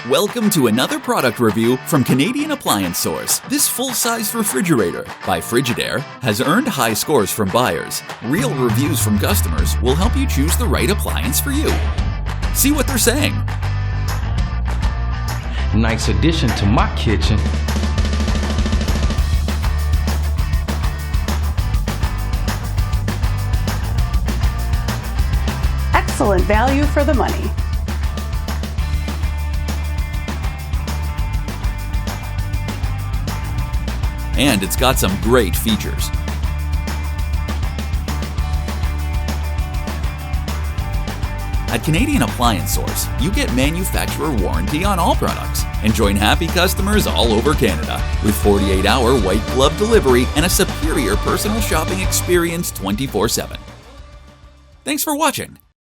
Welcome to another product review from Canadian Appliance Source. This full-size refrigerator by Frigidaire has earned high scores from buyers. Real reviews from customers will help you choose the right appliance for you. See what they're saying. Nice addition to my kitchen. Excellent value for the money. And it's got some great features. At Canadian Appliance Source, you get manufacturer warranty on all products and join happy customers all over Canada with 48-hour white glove delivery and a superior personal shopping experience 24/7. Thanks for watching.